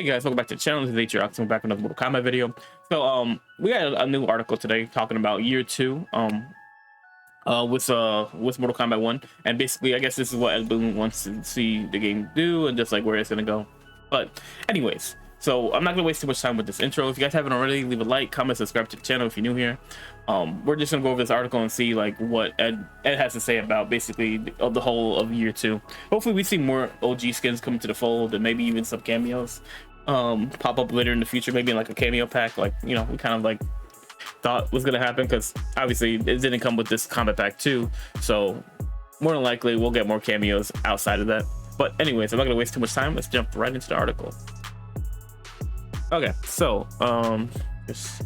Hey guys, welcome back to the channel. This is HRX. I'm back with another Mortal Kombat video. So we got a new article today talking about year 2 with Mortal Kombat 1, and basically I guess this is what Ed Boon wants to see the game do and just like where it's gonna go. But anyways, so I'm not gonna waste too much time with this intro. If you guys haven't already, leave a like, comment, subscribe to the channel if you're new here. We're just gonna go over this article and see like what Ed has to say about basically the whole of year 2. Hopefully we see more OG skins come to the fold and maybe even some cameos pop up later in the future, maybe in like a cameo pack, like, you know, we kind of like thought was gonna happen, because obviously it didn't come with this combat pack too, so more than likely we'll get more cameos outside of that. But anyways, I'm not gonna waste too much time. Let's jump right into the article. Okay, so just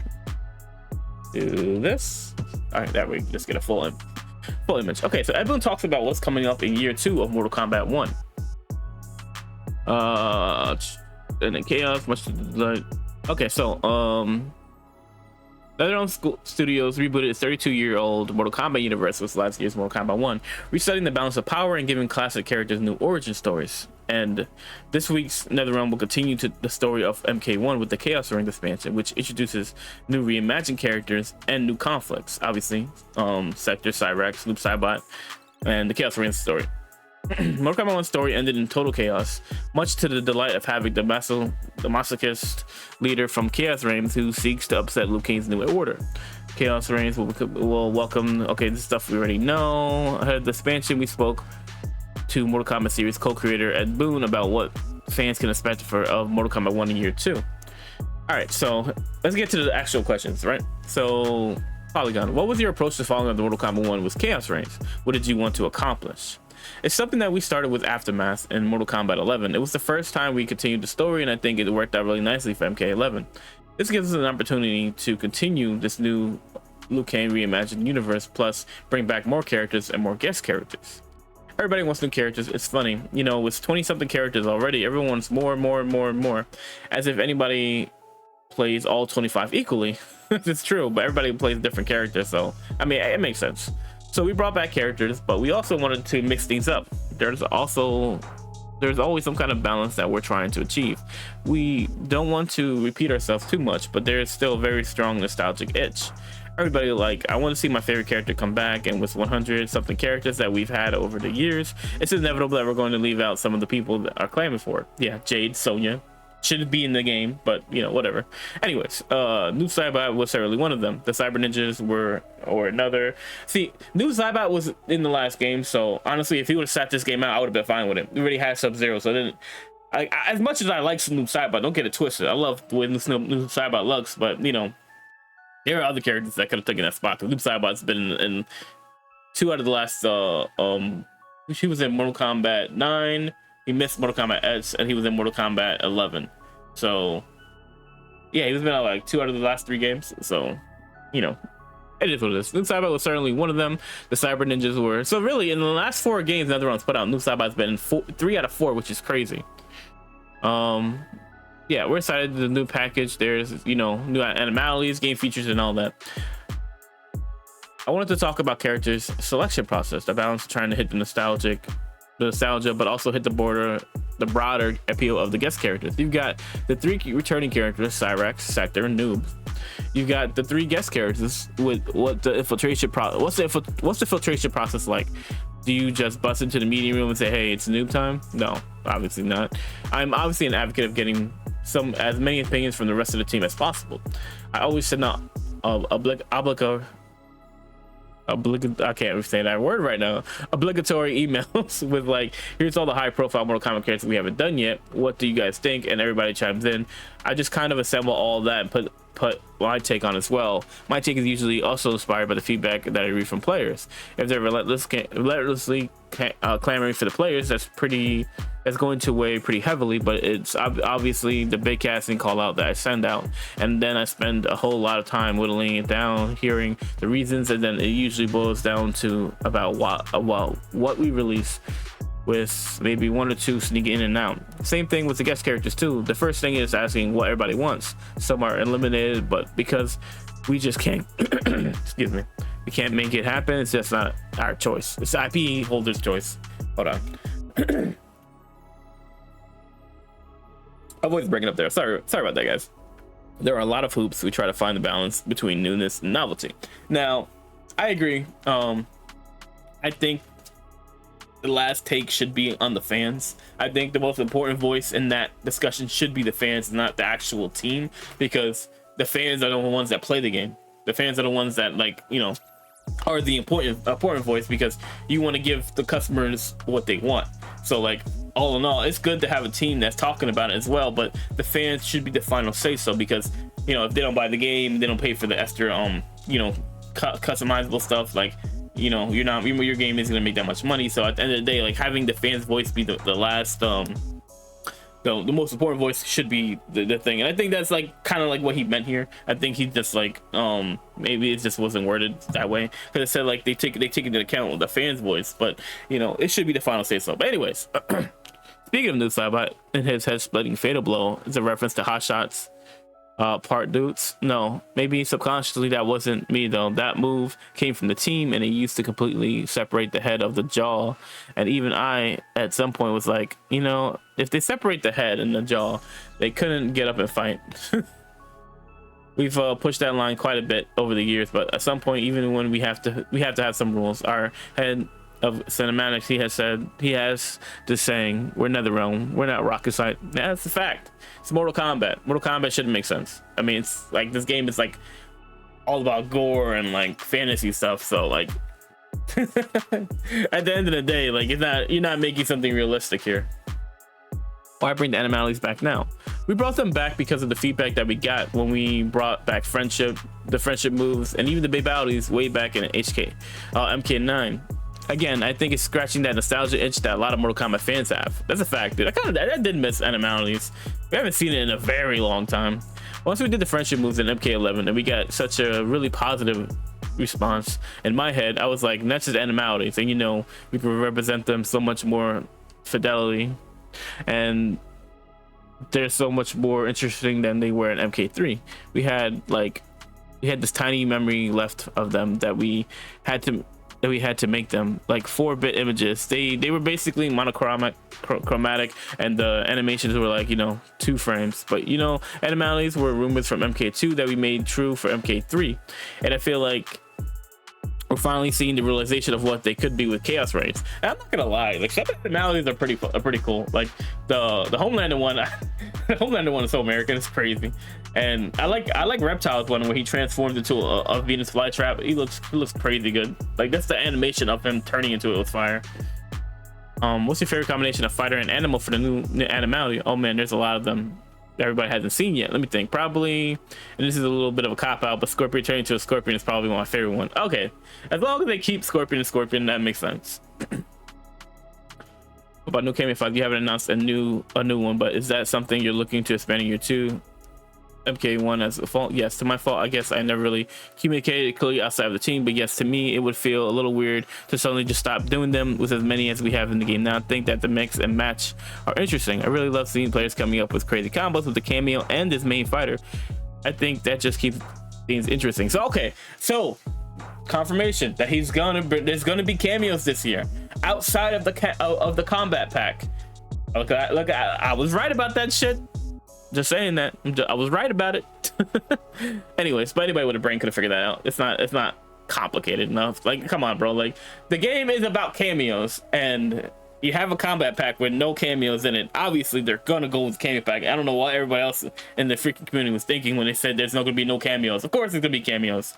do this. All right, that way we just get a full image. Okay, so Ed Boon talks about what's coming up in year 2 of Mortal Kombat 1. And then Chaos, much like, okay, so NetherRealm Studios rebooted its 32-year-old Mortal Kombat universe with last year's Mortal Kombat 1, resetting the balance of power and giving classic characters new origin stories. And this week's NetherRealm will continue to the story of MK1 with the Chaos Ring expansion, which introduces new reimagined characters and new conflicts. Obviously, Sector, Cyrax, Loop Cybot, and the Chaos Ring story. Mortal Kombat 1 story ended in total chaos, much to the delight of Havoc, the masochist leader from Chaos Reigns, who seeks to upset Liu Kang's new order. Chaos Reigns will welcome, okay, this stuff we already know. Ahead of the expansion, we spoke to Mortal Kombat series co-creator Ed Boon about what fans can expect of Mortal Kombat 1 in year 2. All right, so let's get to the actual questions, right? So, Polygon, what was your approach to following up the Mortal Kombat 1 with Chaos Reigns? What did you want to accomplish? It's something that we started with Aftermath in Mortal Kombat 11. It was the first time we continued the story, and I think it worked out really nicely for MK11. This gives us an opportunity to continue this new Liu Kang reimagined universe, plus bring back more characters and more guest characters. Everybody wants new characters. It's funny, you know, with 20-something characters already, everyone wants more and more and more and more, as if anybody plays all 25 equally. It's true, but everybody plays different characters, so I mean, it makes sense. So we brought back characters, but we also wanted to mix things up. There's always some kind of balance that we're trying to achieve. We don't want to repeat ourselves too much, but there's still a very strong nostalgic itch. Everybody, like, I want to see my favorite character come back, and with 100 something characters that we've had over the years, it's inevitable that we're going to leave out some of the people that are claiming for it. Yeah, Jade, Sonya should be in the game, but you know, whatever. Anyways, New Cybot was certainly one of them. The Cyber Ninjas were another. See, New Cybot was in the last game, so honestly, if he would have sat this game out, I would have been fine with it. We already had Sub-Zero, so then as much as I like New Cybot, don't get it twisted, I love the way New Cybot looks, but you know, there are other characters that could have taken that spot. New Cybot's been in 2 out of the last he was in Mortal Kombat 9. He missed Mortal Kombat S, and he was in Mortal Kombat 11. So, yeah, he was been out like 2 out of the last 3 games. So, you know, it is what it is. New Cybot was certainly one of them. The Cyber Ninjas were. So really, in the last 4 games NetherRealm's put out, New Cybot's been in 3 out of 4, which is crazy. Yeah, we're excited. The new package. There's, you know, new Animalities, game features, and all that. I wanted to talk about characters selection process, the balance of trying to hit the nostalgia, but also hit the broader appeal of the guest characters. You've got the 3 returning characters, Cyrax, Sector, and Noob. You've got the 3 guest characters with what the infiltration process. What's the filtration process like? Do you just bust into the meeting room and say, "Hey, it's Noob time"? No, obviously not. I'm obviously an advocate of getting as many opinions from the rest of the team as possible. I always send out I can't say that word right now. Obligatory emails with like, here's all the high-profile Mortal Kombat characters we haven't done yet. What do you guys think? And everybody chimes in. I just kind of assemble all that and put my take on as well. My take is usually also inspired by the feedback that I read from players. If they're relentlessly clamoring for the players, that's going to weigh pretty heavily, but it's obviously the big casting call out that I send out, and then I spend a whole lot of time whittling it down, hearing the reasons, and then it usually boils down to about what we release, with maybe 1 or 2 sneaking in and out. Same thing with the guest characters too. The first thing is asking what everybody wants. Some are eliminated, but because we just can't excuse me, we can't make it happen, it's just not our choice. It's IP holder's choice. Hold on. I've always bring it up there. Sorry about that, guys. There are a lot of hoops. We try to find the balance between newness and novelty. Now, I agree. I think the last take should be on the fans. I think the most important voice in that discussion should be the fans, not the actual team, because the fans are the ones that play the game. The fans are the ones that, like, you know, are the important voice, because you want to give the customers what they want. So, like, all in all, it's good to have a team that's talking about it as well, but the fans should be the final say so, because, you know, if they don't buy the game, they don't pay for the extra you know, customizable stuff, like, you know, your game isn't gonna make that much money. So at the end of the day, like, having the fans voice be the last the most important voice should be the thing. And I think that's like kind of like what he meant here. I think he just like maybe it just wasn't worded that way, because it said like they take into account the fans voice, but you know, it should be the final say so. But anyways, speaking of Noob Saibot and his head splitting fatal blow is a reference to Hot Shots part dudes. No, maybe subconsciously that wasn't me though. That move came from the team, and it used to completely separate the head of the jaw. And even I at some point was like, you know, if they separate the head and the jaw, they couldn't get up and fight. We've pushed that line quite a bit over the years, but at some point, even when we have to have some rules. Our head of cinematics, he has this saying, we're NetherRealm, we're not rocket science. That's a fact. It's Mortal Kombat. Mortal Kombat shouldn't make sense. I mean, it's like this game is like all about gore and like fantasy stuff, so like at the end of the day, like you're not making something realistic here. Why bring the Animalities back now? We brought them back because of the feedback that we got when we brought back the friendship moves, and even the babalities way back in MK9. Again, I think it's scratching that nostalgia itch that a lot of Mortal Kombat fans have. That's a fact, dude. I did miss Animalities. We haven't seen it in a very long time. Once we did the friendship moves in MK11, and we got such a really positive response, in my head, I was like, that's just Animalities, and you know, we can represent them so much more fidelity, and they're so much more interesting than they were in MK3. We had this tiny memory left of them that we had to make them like 4-bit images. They were basically chromatic, and the animations were like, you know, 2 frames. But you know, Animalities were rumors from MK2 that we made true for MK3, and I feel like we're finally seeing the realization of what they could be with Chaos Raids. And I'm not gonna lie, like some Animalities are pretty cool. Like the Homelander one, the Homelander one is so American, it's crazy. And I like Reptile's one where he transformed into a Venus flytrap. He looks crazy good. Like that's the animation of him turning into it with fire. What's your favorite combination of fighter and animal for the new Animality? Oh man, there's a lot of them everybody hasn't seen yet. Let me think. Probably, and this is a little bit of a cop out, but Scorpion turning into a Scorpion is probably my favorite one. Okay, as long as they keep Scorpion and Scorpion, that makes sense. About new Cameo 5, you haven't announced a new one, but is that something you're looking to expand in year 2? MK1 as a fault? Yes, to my fault. I guess I never really communicated clearly outside of the team, but yes, to me it would feel a little weird to suddenly just stop doing them with as many as we have in the game now. I think that the mix and match are interesting. I really love seeing players coming up with crazy combos with the cameo and his main fighter. I think that just keeps things interesting. So okay, so confirmation that there's gonna be cameos this year outside of the combat pack. Look, I was right about that shit. Just saying that I was right about it. Anyways, but anybody with a brain could have figured that out. It's not complicated enough. Like, come on, bro. Like, the game is about cameos, and you have a combat pack with no cameos in it. Obviously, they're gonna go with cameo pack. I don't know what everybody else in the freaking community was thinking when they said there's not gonna be no cameos. Of course, there's gonna be cameos.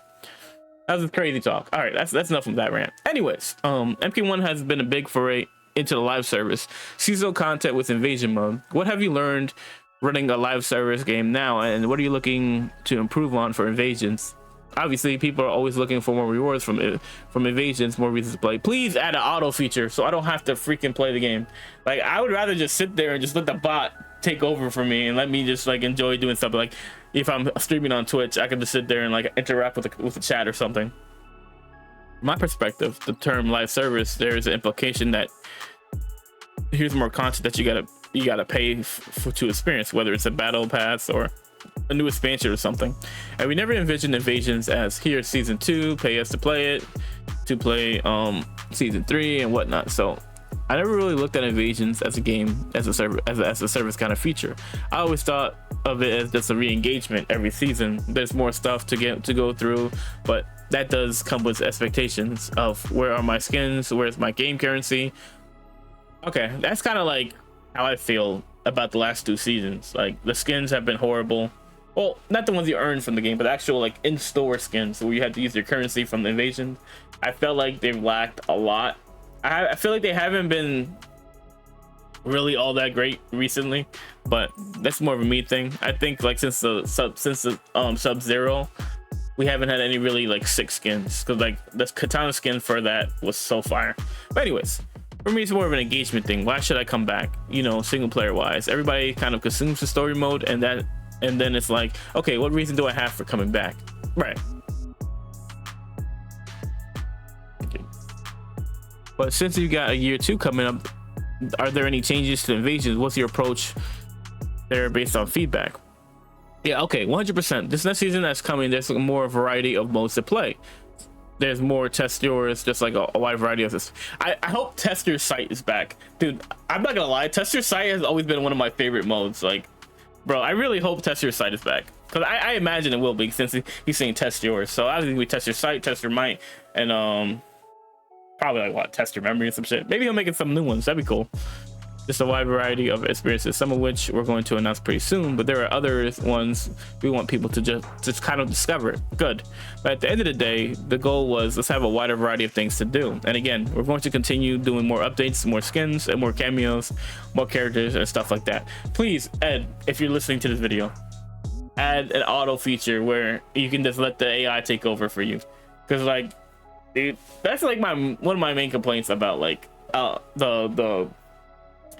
That was crazy talk. All right, that's enough of that rant. Anyways, MK1 has been a big foray into the live service seasonal content with invasion mode. What have you learned running a live service game now, and what are you looking to improve on for invasions? Obviously, people are always looking for more rewards from invasions, more reasons to play. Please add an auto feature so I don't have to freaking play the game. Like, I would rather just sit there and just let the bot take over for me and let me just like enjoy doing stuff. Like if I'm streaming on Twitch, I could just sit there and like interact with the chat or something. From my perspective, the term live service, there is an implication that here's more content that you gotta pay to experience, whether it's a battle pass or a new expansion or something. And we never envisioned invasions as here's season 2, pay us to play it, to play season 3 and whatnot. So I never really looked at invasions as a game, as a service kind of feature. I always thought of it as just a re-engagement every season. There's more stuff to go through, but that does come with expectations of where are my skins, where's my game currency. Okay, that's kind of like how I feel about the last 2 seasons. Like, the skins have been horrible. Well, not the ones you earn from the game, but actual like in-store skins where you had to use your currency from the invasion. I felt like they've lacked a lot. I feel like they haven't been really all that great recently, but that's more of a me thing. I think like since the Sub-Zero, we haven't had any really like sick skins, because like the katana skin for that was so fire. But anyways, for me it's more of an engagement thing. Why should I come back? You know, single player wise, everybody kind of consumes the story mode, and then it's like, okay, what reason do I have for coming back? Right. Okay. But since you got a year 2 coming up, are there any changes to invasions? What's your approach there based on feedback? Yeah, okay, 100%. This next season that's coming, there's more variety of modes to play. There's more test yours, just like a wide variety of this. I hope test your site is back, dude. I'm not gonna lie, test your site has always been one of my favorite modes. Like, bro, I really hope test your site is back, because I imagine it will be, since he's saying test yours. So I think we test your site, test your might, and probably like what, test your memory and some shit. Maybe he'll make it some new ones. That'd be cool. Just a wide variety of experiences, some of which we're going to announce pretty soon, but there are other ones we want people to just kind of discover it. Good. But at the end of the day, the goal was, let's have a wider variety of things to do. And again, we're going to continue doing more updates, more skins, and more cameos, more characters and stuff like that. Please, Ed, if you're listening to this video, add an auto feature where you can just let the AI take over for you. Because like, dude, that's like one of my main complaints about like the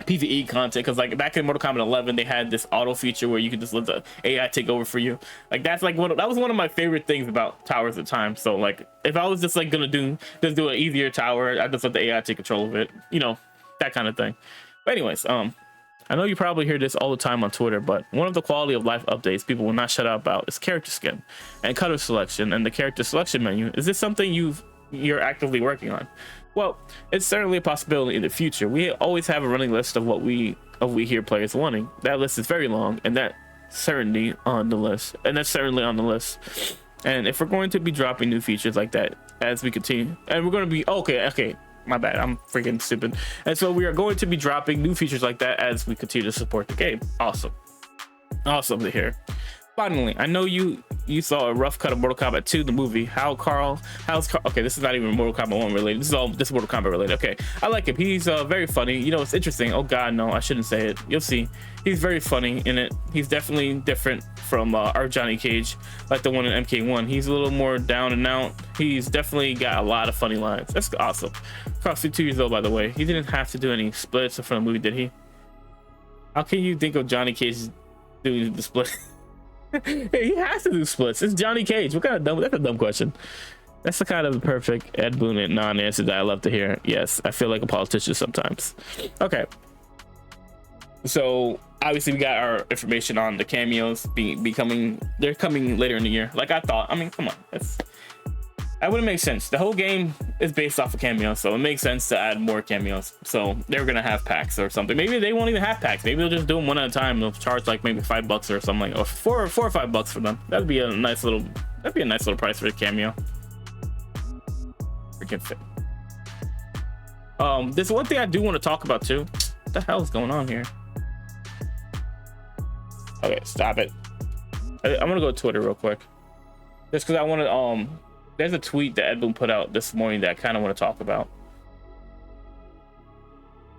PvE content, because like back in Mortal Kombat 11 they had this auto feature where you could just let the AI take over for you. Like, that's like that was one of my favorite things about towers at the time. So like, if I was just like gonna do an easier tower, I'd just let the AI take control of it, you know, that kind of thing. But anyways, I know you probably hear this all the time on Twitter, but one of the quality of life updates people will not shut up about is character skin and color selection and the character selection menu. Is this something you're actively working on? Well, it's certainly a possibility in the future. We always have a running list of what we hear players wanting. That list is very long, and that's certainly on the list. And if we're going to be dropping new features like that as we continue, and we're going to be okay, my bad, I'm freaking stupid. And so we are going to be dropping new features like that as we continue to support the game. Awesome to hear. Finally, I know you saw a rough cut of Mortal Kombat 2, the movie. How's Carl? Okay, this is not even Mortal Kombat 1 related. This is Mortal Kombat related. Okay, I like him. He's very funny. You know, it's interesting. Oh God, no, I shouldn't say it. You'll see. He's very funny in it. He's definitely different from our Johnny Cage, like the one in MK1. He's a little more down and out. He's definitely got a lot of funny lines. That's awesome. Carl's 2 years old, by the way. He didn't have to do any splits from the movie, did he? How can you think of Johnny Cage doing the split? He has to do splits. It's Johnny Cage. What kind of dumb? That's a dumb question. That's the kind of perfect Ed Boon and non-answer that I love to hear. Yes, I feel like a politician sometimes. Okay. So obviously we got our information on the cameos they're coming later in the year. Like I thought. I mean, come on. That wouldn't make sense. The whole game is based off of cameos, so it makes sense to add more cameos. So they're gonna have packs or something. Maybe they won't even have packs. Maybe they'll just do them one at a time. They'll charge like maybe $5 or something, or four or $5 for them. That'd be a nice little price for a cameo. Freaking fit. There's one thing I do want to talk about too. What the hell is going on here? Okay, stop it. I'm gonna go to Twitter real quick, just because I want to there's a tweet that Ed Boon put out this morning that I kind of want to talk about.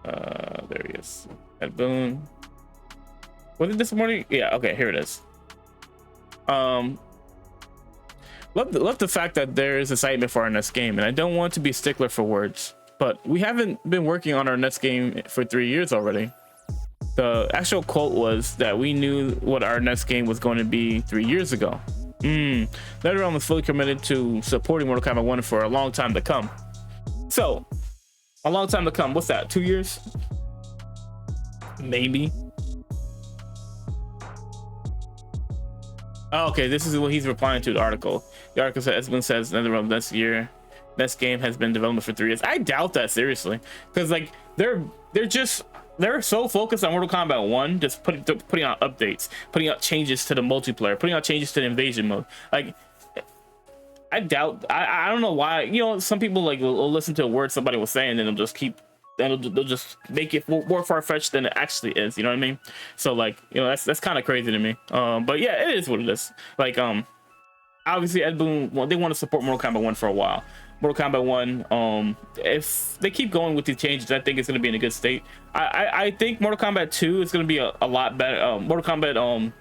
There he is. Ed Boon. Was it this morning? Yeah, okay, here it is. Love the fact that there is excitement for our next game, and I don't want to be a stickler for words, but we haven't been working on our next game for 3 years already. The actual quote was that we knew what our next game was going to be 3 years ago. NetherRealm is fully committed to supporting Mortal Kombat 1 for a long time to come. So, a long time to come. What's that? 2 years? Maybe. Oh, okay, this is what he's replying to the article. The article says, Esmond says NetherRealm next year best game has been in development for 3 years. I doubt that seriously, because like they're so focused on Mortal Kombat 1, just putting out updates, putting out changes to the multiplayer, putting out changes to the invasion mode. Like I doubt, I don't know why, you know, some people like will listen to a word somebody was saying and they'll just make it more far-fetched than it actually is, you know what I mean? So like, you know, that's kind of crazy to me. But yeah, it is what it is. Like obviously Ed Boon, well, they want to support Mortal Kombat 1 for a while. Mortal Kombat 1, if they keep going with these changes, I think it's going to be in a good state. I think Mortal Kombat 2 is going to be a lot better. Mortal Kombat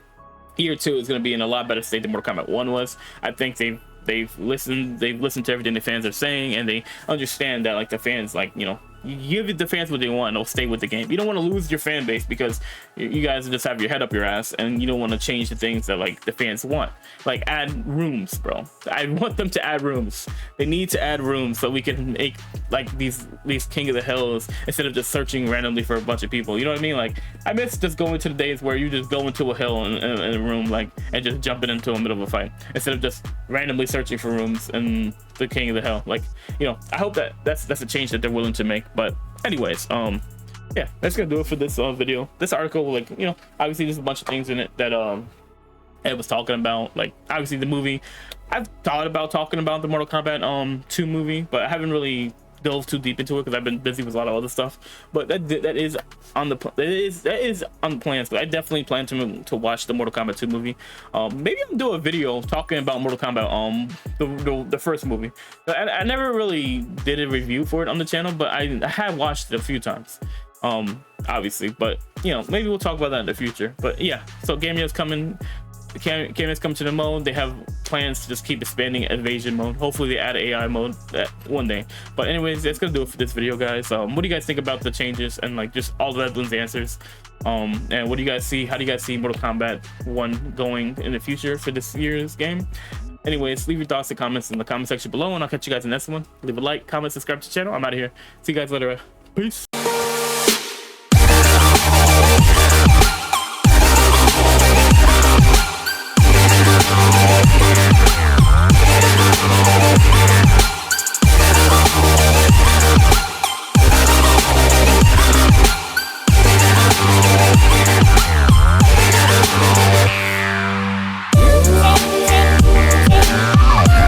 Year 2 is going to be in a lot better state than Mortal Kombat 1 was. I think they've listened to everything the fans are saying, and they understand that like the fans, like, you know, you give the fans what they want and they'll stay with the game. You don't want to lose your fan base because you guys just have your head up your ass, and you don't want to change the things that like the fans want. Like add rooms, bro. I want them to add rooms. They need to add rooms so we can make like these King of the Hills instead of just searching randomly for a bunch of people. You know what I mean? Like I miss just going to the days where you just go into a hill in a room, like, and just jumping into the middle of a fight instead of just randomly searching for rooms in the King of the Hill. Like, you know, I hope that's a change that they're willing to make. But anyways, yeah, that's gonna do it for this video. This article, like, you know, obviously there's a bunch of things in it that Ed was talking about. Like obviously the movie, I've thought about talking about the Mortal Kombat 2 movie, but I haven't really delve too deep into it because I've been busy with a lot of other stuff. But that is on the plans. But I definitely plan to watch the Mortal Kombat 2 movie. Maybe I'll do a video talking about Mortal Kombat the first movie. I never really did a review for it on the channel, but I have watched it a few times. Obviously, but you know, maybe we'll talk about that in the future. But yeah, so Kameos coming. Kameos come to the mode. They have plans to just keep expanding invasion mode. Hopefully they add AI mode one day. But anyways, that's gonna do it for this video, guys. What do you guys think about the changes and like just all of Ed Boon's answers? And what do you guys see? How do you guys see Mortal Kombat 1 going in the future for this year's game? Anyways, leave your thoughts and comments in the comment section below, and I'll catch you guys in the next one. Leave a like, comment, subscribe to the channel. I'm out of here. See you guys later. Peace.